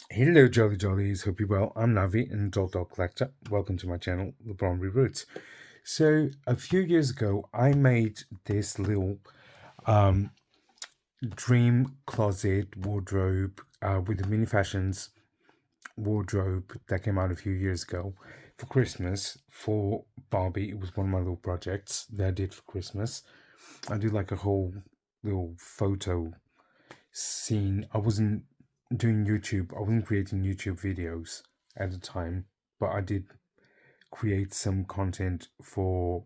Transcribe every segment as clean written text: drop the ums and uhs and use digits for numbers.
Hello, Jollie Dollies. Hope you're well. I'm Navi, an adult dog collector. Welcome to my channel, The Barbie Roots. So, a few years ago, I made this little um, dream closet wardrobe with the mini fashions wardrobe that came out a few years ago for Christmas for Barbie. It was one of my little projects that I did for Christmas. I did like a whole little photo scene. I wasn't doing YouTube. I wasn't creating YouTube videos at the time, but I did create some content for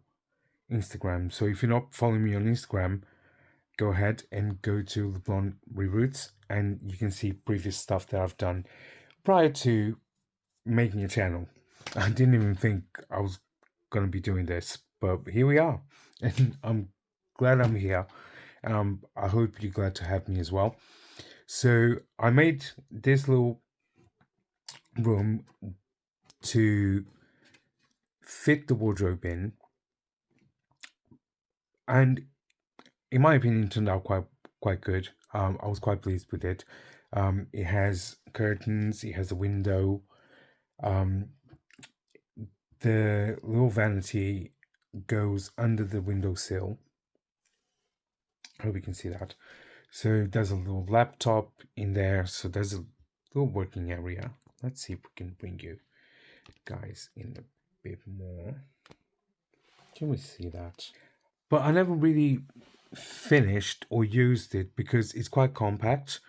Instagram. So if you're not following me on Instagram, go ahead and go to the Blonde Reroots and you can see previous stuff that I've done prior to making a channel. I didn't even think I was going to be doing this, but here we are. And I'm glad I'm here. I hope you're glad to have me as well. So I made this little room to fit the wardrobe in, and in my opinion, it turned out quite good. I was quite pleased with it. It has curtains. It has a window. Um, the little vanity goes under the windowsill. Hope you can see that. So there's a little laptop in there. So there's a little working area. Let's see if we can bring you guys in a bit more. Can we see that? But I never really finished or used it because it's quite compact,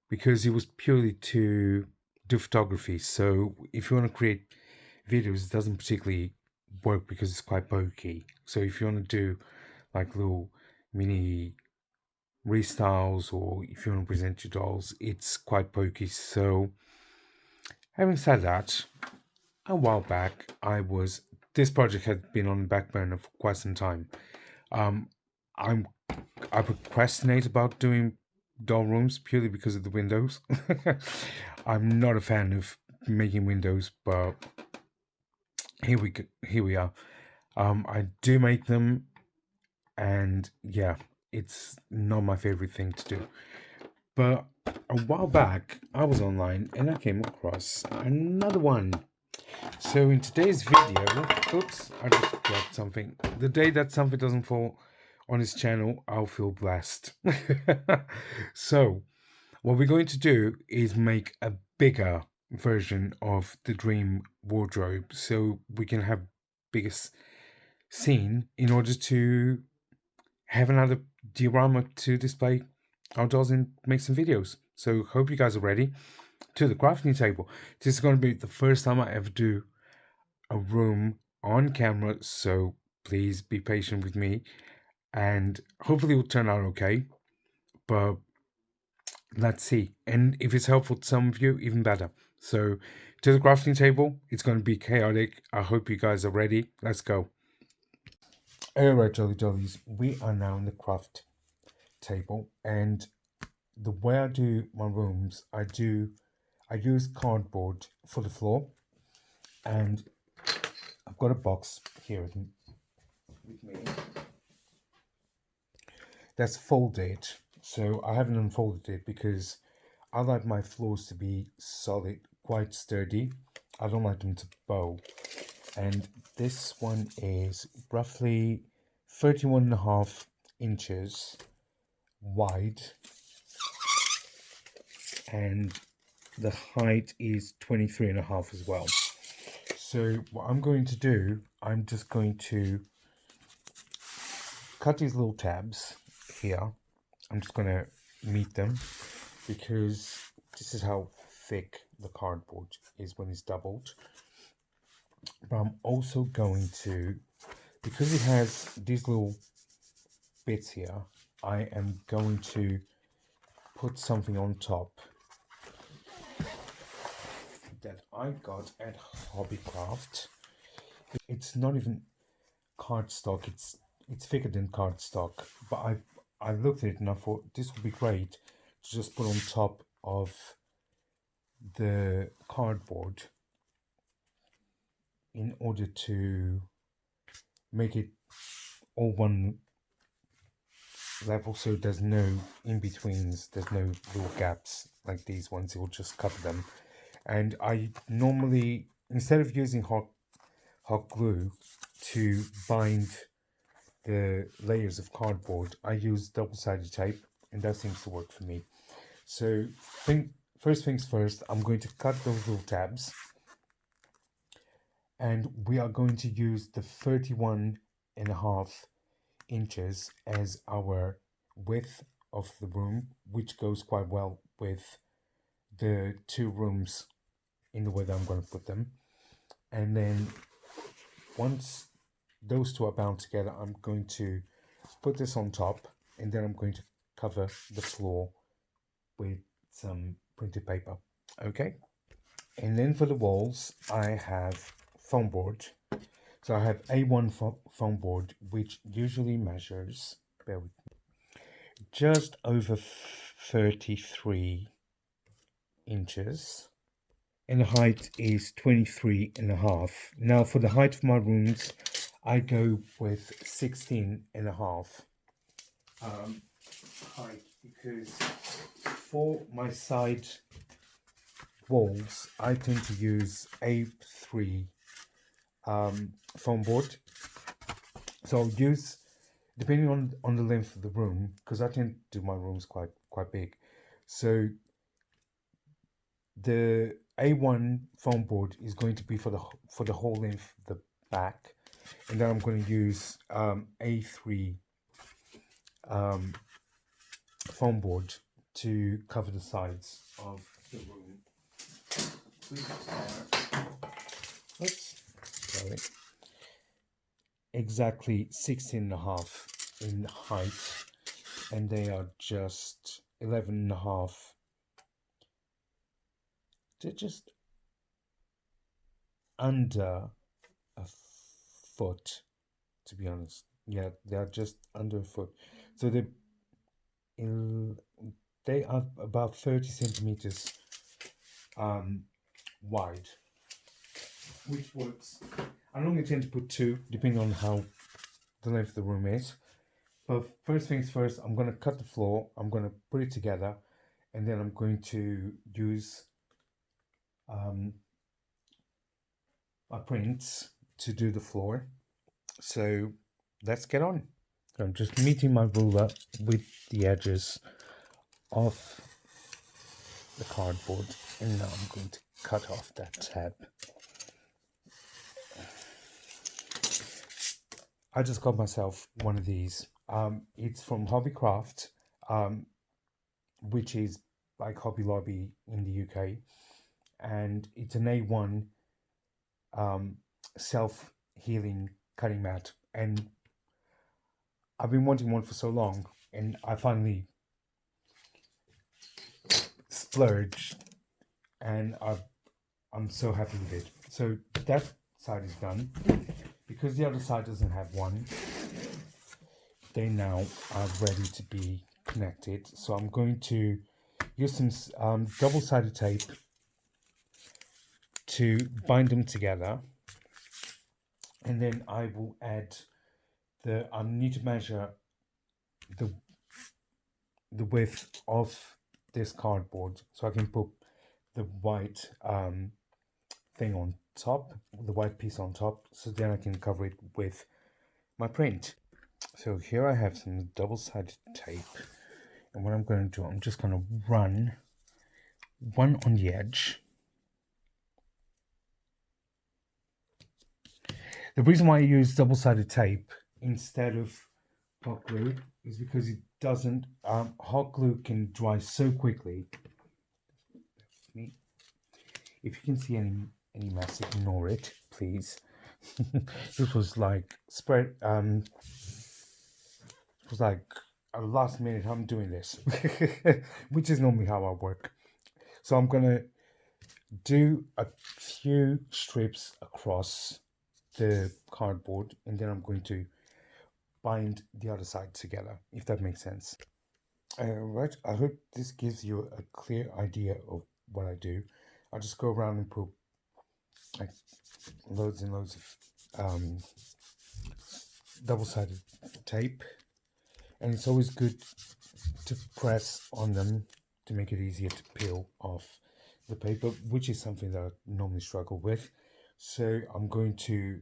because it was purely to do photography. So if you want to create videos, it doesn't particularly work because it's quite bulky. So if you want to do like little mini restyles, or if you want to present your dolls, it's quite bulky. So having said that, a while back, this project had been on the back burner for quite some time. Um, I'm I procrastinate about doing doll rooms purely because of the windows. I'm not a fan of making windows, but here we are. I do make them, and yeah, it's not my favorite thing to do. But a while back, I was online and I came across another one. So in today's video, oops, I just dropped something. The day that something doesn't fall on his channel, I'll feel blessed. So what we're going to do is make a bigger version of the dream wardrobe so we can have biggest scene in order to have another diorama to display our dolls and make some videos. So hope you guys are ready. To the crafting table. This is going to be the first time I ever do a room on camera, so please be patient with me, and hopefully it will turn out okay. But let's see. And if it's helpful to some of you, even better. So to the crafting table, it's going to be chaotic. I hope you guys are ready. Let's go. Alright, Jolly Dollies, we are now in the craft table, and the way I do my rooms, I use cardboard for the floor, and I've got a box here with me that's folded. So I haven't unfolded it because I like my floors to be solid, quite sturdy. I don't like them to bow. And this one is roughly 31.5 inches wide, and the height is 23.5 as well. So what I'm going to do, I'm just going to cut these little tabs here. I'm just going to meet them because this is how thick the cardboard is when it's doubled. But I'm also going to, because it has these little bits here, I am going to put something on top that I got at Hobbycraft. It's not even cardstock, it's thicker than cardstock, but I looked at it and I thought this would be great to just put on top of the cardboard in order to make it all one level, so there's no in-betweens, there's no little gaps like these ones. It will just cover them. And I normally, instead of using hot glue to bind the layers of cardboard, I use double-sided tape, and that seems to work for me. So first things first, I'm going to cut those little tabs, and we are going to use the 31.5 inches as our width of the room, which goes quite well with the two rooms in the way that I'm going to put them. And then once those two are bound together, I'm going to put this on top, and then I'm going to cover the floor with some printed paper. Okay. And then for the walls, I have foam board. So I have A1 foam board, which usually measures, bear with me, just over 33 inches. And the height is 23.5. Now for the height of my rooms, I go with 16.5 height, because for my side walls, I tend to use A3 foam board. So I'll use, depending on the length of the room, because I tend to do my rooms quite big. So the A1 foam board is going to be for the whole length of the back, and then I'm going to use A3 foam board to cover the sides of the room, which are, sorry, exactly 16.5 in height, and they are just 11.5. They're just under a foot, to be honest. Yeah, they are just under a foot. So they are about 30 centimeters wide, which works. I normally tend to put 2, depending on how the length of the room is. But first things first, I'm going to cut the floor. I'm going to put it together, and then I'm going to use my prints to do the floor. So let's get on. I'm just meeting my ruler with the edges of the cardboard, and now I'm going to cut off that tab. I just got myself one of these. It's from Hobbycraft, which is like Hobby Lobby in the UK, and it's an A1 self-healing cutting mat, and I've been wanting one for so long, and I finally splurged, and I'm so happy with it. So that side is done. Because the other side doesn't have one, they now are ready to be connected. So I'm going to use some double-sided tape to bind them together, and then I will add I need to measure the width of this cardboard, so I can put the white thing on top, the white piece on top, so then I can cover it with my print. So here I have some double-sided tape, and what I'm going to do, I'm just going to run one on the edge. The reason why I use double-sided tape instead of hot glue is because it doesn't, hot glue can dry so quickly. If you can see any mess, ignore it, please. This was like spread, it was like a last minute, I'm doing this, which is normally how I work. So I'm gonna do a few strips across the cardboard, and then I'm going to bind the other side together, if that makes sense. Right, I hope this gives you a clear idea of what I do. I just go around and put like loads and loads of double-sided tape and it's always good to press on them to make it easier to peel off the paper, which is something that I normally struggle with. So I'm going to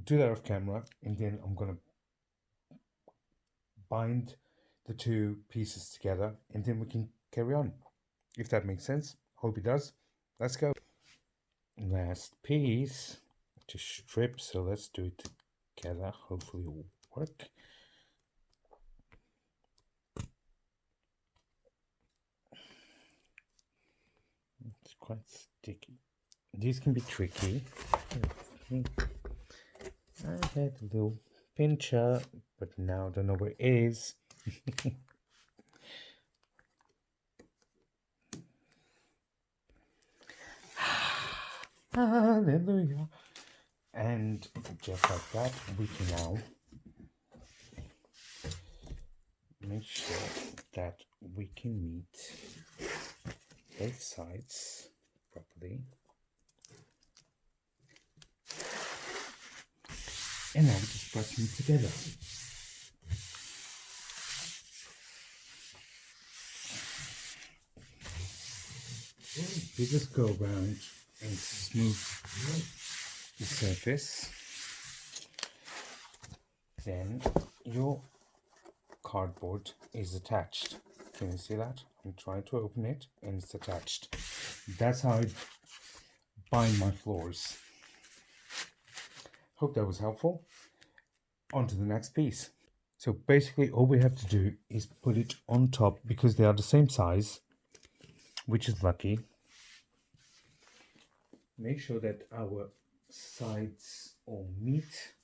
do that off camera, and then I'm going to bind the two pieces together, and then we can carry on, if that makes sense. Hope it does. Let's go. Last piece to strip, so let's do it together. Hopefully it will work. It's quite sticky. These can be tricky. I had a little pincher, but now I don't know where it is. Hallelujah. And just like that, we can now make sure that we can meet both sides properly. And now we just press them together. We just go around and smooth the surface. Then your cardboard is attached. Can you see that? I'm trying to open it and it's attached. That's how I bind my floors. Hope that was helpful. On to the next piece. So basically all we have to do is put it on top because they are the same size, which is lucky. Make sure that our sides all meet,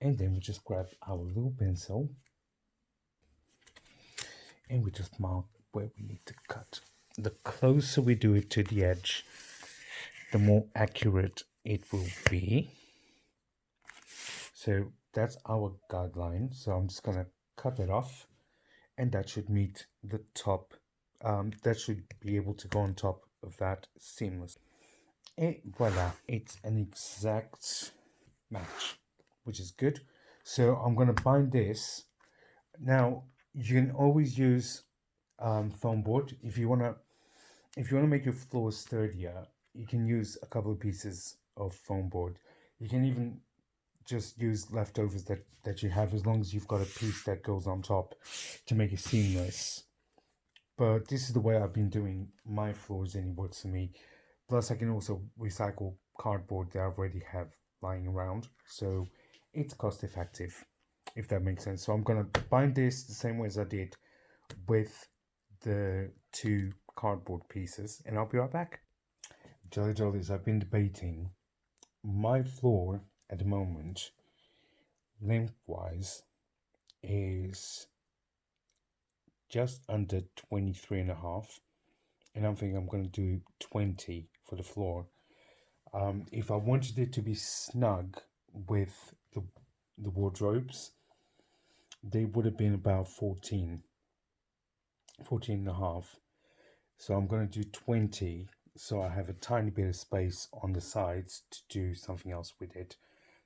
and then we just grab our little pencil and we just mark where we need to cut. The closer we do it to the edge, the more accurate it will be. So that's our guideline. So I'm just gonna cut it off, and that should meet the top. That should be able to go on top of that seamless. Et voila, it's an exact match, which is good. So I'm gonna bind this. Now you can always use foam board if you wanna make your floors sturdier. You can use a couple of pieces of foam board. You can even just use leftovers that you have, as long as you've got a piece that goes on top to make it seamless. But this is the way I've been doing my floors, and it works for me. Plus I can also recycle cardboard that I already have lying around, so it's cost effective, if that makes sense. So I'm gonna bind this the same way as I did with the two cardboard pieces, and I'll be right back. Jolly Dollies, I've been debating my floor at the moment, lengthwise, is just under 23 and a half, and I'm thinking I'm going to do 20 for the floor. If I wanted it to be snug with the wardrobes, they would have been about 14 and a half. So I'm going to do 20, so I have a tiny bit of space on the sides to do something else with it.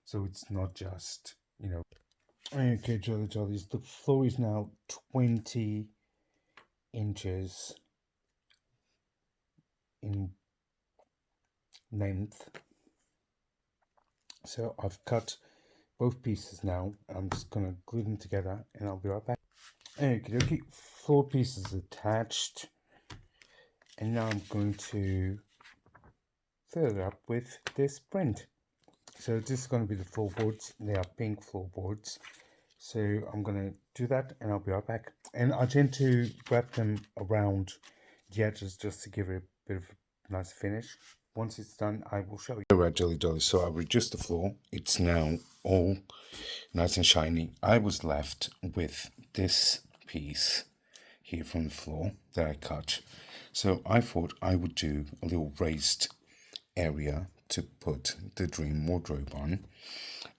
So it's not just, Okay, Jolly Jollies, the floor is now 20 inches in length. So I've cut both pieces now. I'm just going to glue them together and I'll be right back. Okay, 4 pieces attached. And now I'm going to fill it up with this print. So this is going to be the floorboards. They are pink floorboards. So I'm going to do that and I'll be right back. And I tend to wrap them around the edges just to give it a bit of a nice finish. Once it's done, I will show you. Alright, Jolly Dollies, so I reduced the floor. It's now all nice and shiny. I was left with this piece here from the floor that I cut. So I thought I would do a little raised area to put the dream wardrobe on.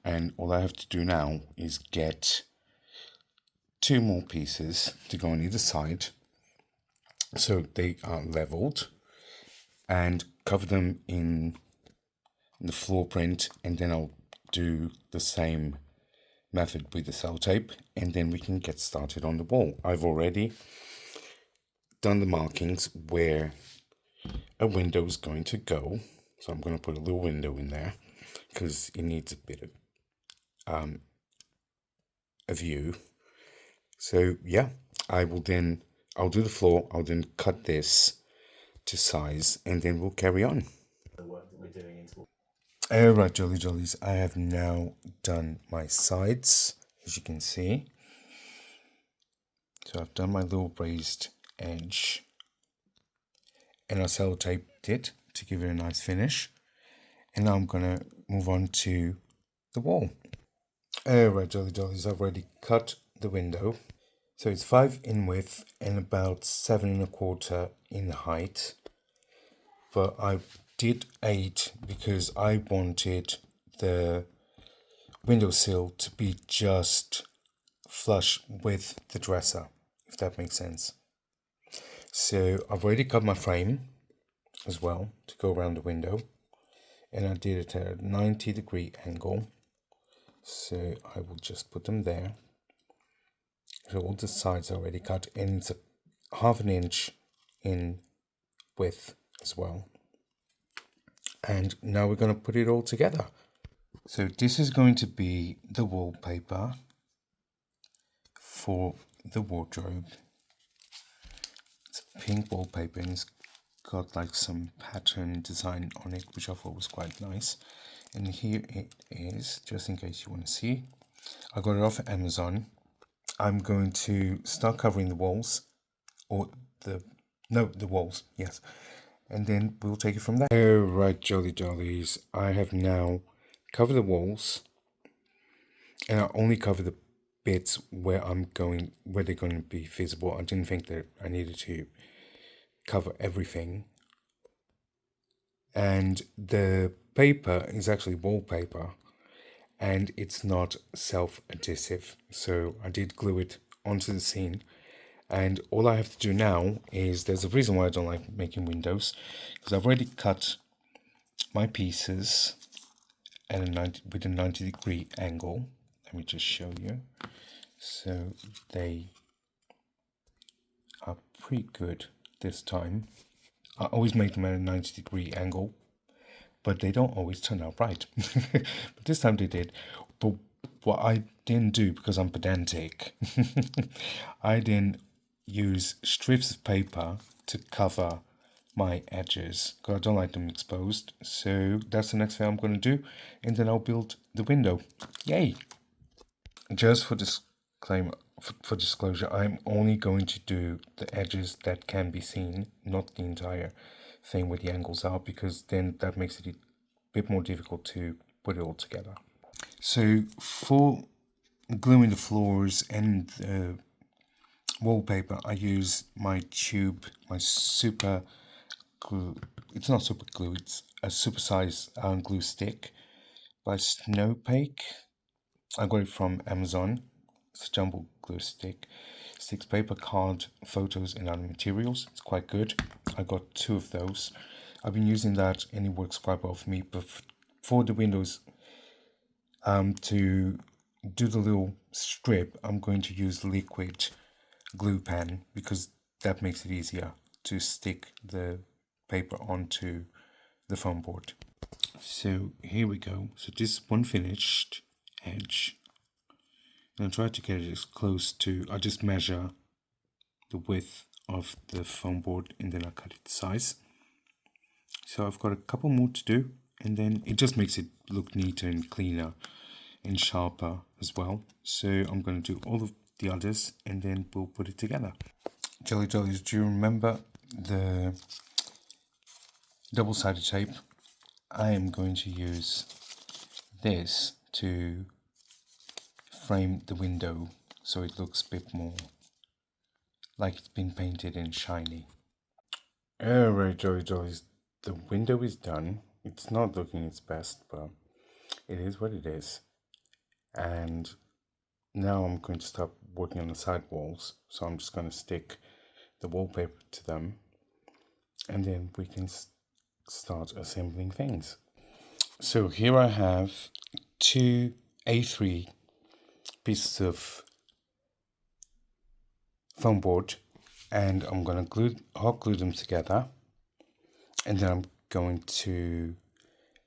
And all I have to do now is get 2 more pieces to go on either side, so they are leveled, and cover them in the floor print, and then I'll do the same method with the sellotape, and then we can get started on the wall. I've already done the markings where a window is going to go, so I'm going to put a little window in there because it needs a bit of a view. So yeah, I'll do the floor, I'll then cut this to size, and then we'll carry on. Alright, Jolly Jollies, I have now done my sides, as you can see. So I've done my little raised edge, and I sellotaped it to give it a nice finish. And now I'm gonna move on to the wall. Alright, Jolly Jollies, I've already cut the window. So it's 5 in width and about 7.25 in height. But I did 8 because I wanted the windowsill to be just flush with the dresser, if that makes sense. So I've already cut my frame as well to go around the window, and I did it at a 90-degree angle. So I will just put them there. So all the sides are already cut, and it's a half an inch in width as well. And now we're going to put it all together. So this is going to be the wallpaper for the wardrobe. It's a pink wallpaper and it's got like some pattern design on it, which I thought was quite nice. And here it is, just in case you want to see. I got it off Amazon. I'm going to start covering the walls, or the walls, yes. And then we'll take it from there. Alright, Jolly Dollies, I have now covered the walls, and I only cover the bits where they're going to be visible. I didn't think that I needed to cover everything. And the paper is actually wallpaper, and it's not self-adhesive, so I did glue it onto the scene. And all I have to do now is, there's a reason why I don't like making windows, because I've already cut my pieces at with a 90-degree angle. Let me just show you. So they are pretty good this time. I always make them at a 90-degree angle, but they don't always turn out right. But this time they did. But what I didn't do, because I'm pedantic, I didn't use strips of paper to cover my edges, because I don't like them exposed. So that's the next thing I'm going to do, and then I'll build the window. Yay! Just for disclaimer, for disclosure, I'm only going to do the edges that can be seen, not the entire thing where the angles are, because then that makes it a bit more difficult to put it all together. So for gluing the floors and the wallpaper, I use my tube, my super glue. It's not super glue, it's a super size glue stick by Snowpake. I got it from Amazon. It's a jumbo glue stick. Sticks paper, card, photos, and other materials. It's quite good. I got 2 of those. I've been using that and it works quite well for me. But for the windows, to do the little strip, I'm going to use liquid glue pen, because that makes it easier to stick the paper onto the foam board. So here we go. So this is one finished edge. And I try to get it as close to, I just measure the width of the foam board and then I cut it to size. So I've got a couple more to do, and then it just makes it look neater and cleaner and sharper as well. So I'm going to do all of the others and then we'll put it together. Jolly Dollies, do you remember the double-sided tape? I am going to use this to frame the window so it looks a bit more like it's been painted and shiny. Alright, Jolly Dollies, the window is done. It's not looking its best, but it is what it is. And now I'm going to start working on the side walls. So I'm just going to stick the wallpaper to them, and then we can start assembling things. So here I have 2 A3 pieces of foam board, and I'm going to hot glue them together, and then I'm going to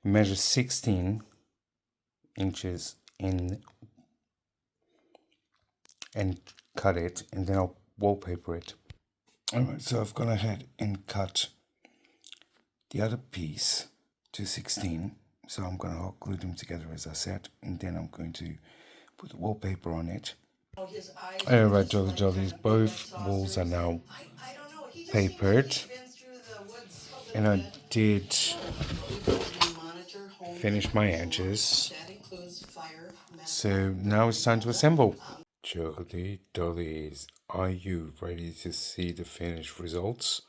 measure 16 inches in and cut it, and then I'll wallpaper it. Alright, so I've gone ahead and cut the other piece to 16, so I'm going to hot glue them together as I said, and then I'm going to put the wallpaper on it. Alright, Jolly Dollies, both walls are now papered, and I did finish my edges, so now it's time to assemble. Jolly Dollies, are you ready to see the finished results?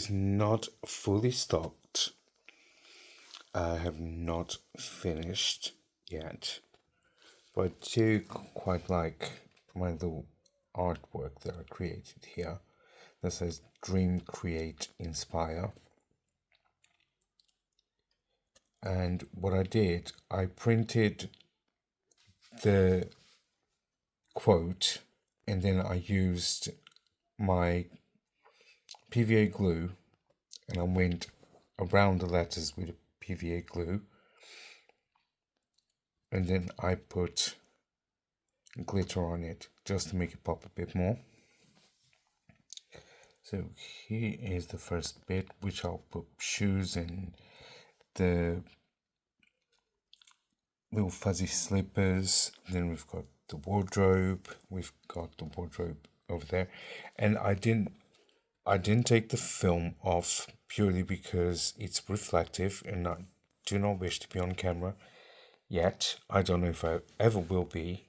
Not fully stocked. I have not finished yet, but I do quite like my little artwork that I created here that says Dream, Create, Inspire. And what I did, I printed the quote, and then I used my PVA glue, and I went around the letters with PVA glue, and then I put glitter on it just to make it pop a bit more. So here is the first bit, which I'll put shoes and the little fuzzy slippers. Then we've got the wardrobe. We've got the wardrobe over there, and I didn't take the film off purely because it's reflective and I do not wish to be on camera yet. I don't know if I ever will be,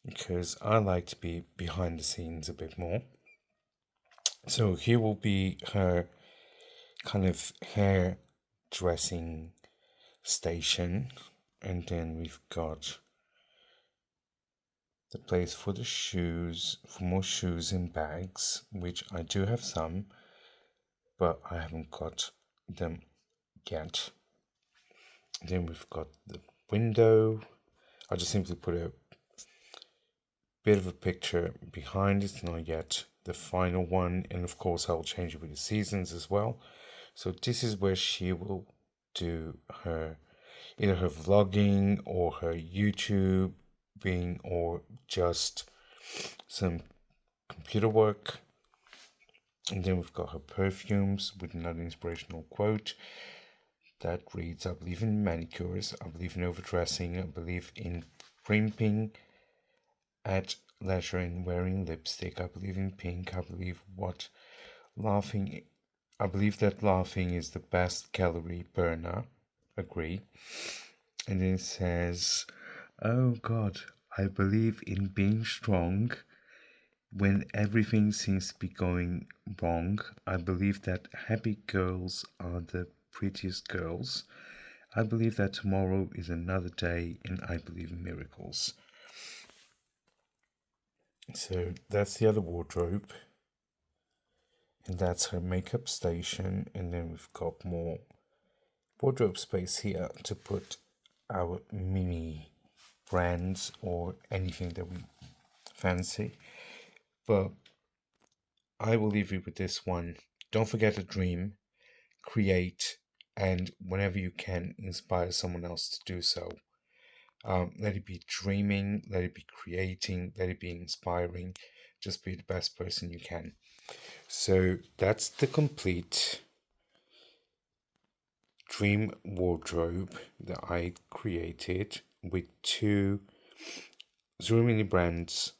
because I like to be behind the scenes a bit more. So here will be her kind of hair dressing station, and then we've got the place for the shoes, for more shoes and bags, which I do have some, but I haven't got them yet. Then we've got the window. I just simply put a bit of a picture behind it, not yet the final one, and of course I'll change it with the seasons as well. So this is where she will do her either her vlogging or her YouTubing or just some computer work. And then we've got her perfumes with another inspirational quote that reads, I believe in manicures, I believe in overdressing, I believe in primping at leisure and wearing lipstick, I believe in pink, I believe that laughing is the best calorie burner. Agree. And then it says, oh God, I believe in being strong when everything seems to be going wrong. I believe that happy girls are the prettiest girls. I believe that tomorrow is another day, and I believe in miracles. So that's the other wardrobe, and that's her makeup station. And then we've got more wardrobe space here to put our mini brands or anything that we fancy. But I will leave you with this one. Don't forget to dream, create, and whenever you can, inspire someone else to do so. Let it be dreaming, let it be creating, let it be inspiring. Just be the best person you can. So that's the complete dream wardrobe that I created with two Zuru Mini brands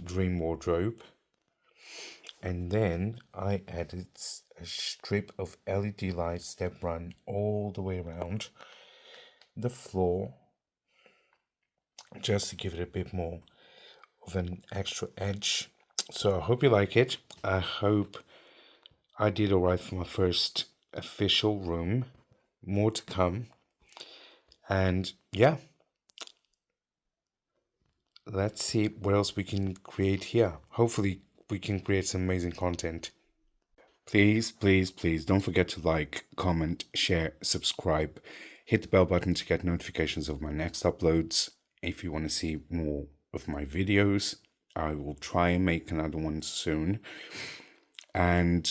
dream wardrobe. And then I added a strip of LED lights that run all the way around the floor just to give it a bit more of an extra edge. So I hope you like it. I hope I did alright for my first official room. More to come. And yeah, let's see what else we can create here. Hopefully, we can create some amazing content. Please, please, please don't forget to like, comment, share, subscribe. Hit the bell button to get notifications of my next uploads. If you want to see more of my videos, I will try and make another one soon. And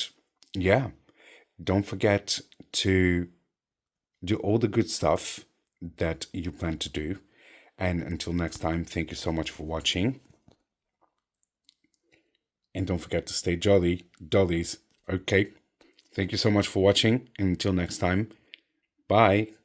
yeah, don't forget to do all the good stuff that you plan to do. And until next time, thank you so much for watching. And don't forget to stay jolly, dollies. Okay. Thank you so much for watching. And until next time, bye.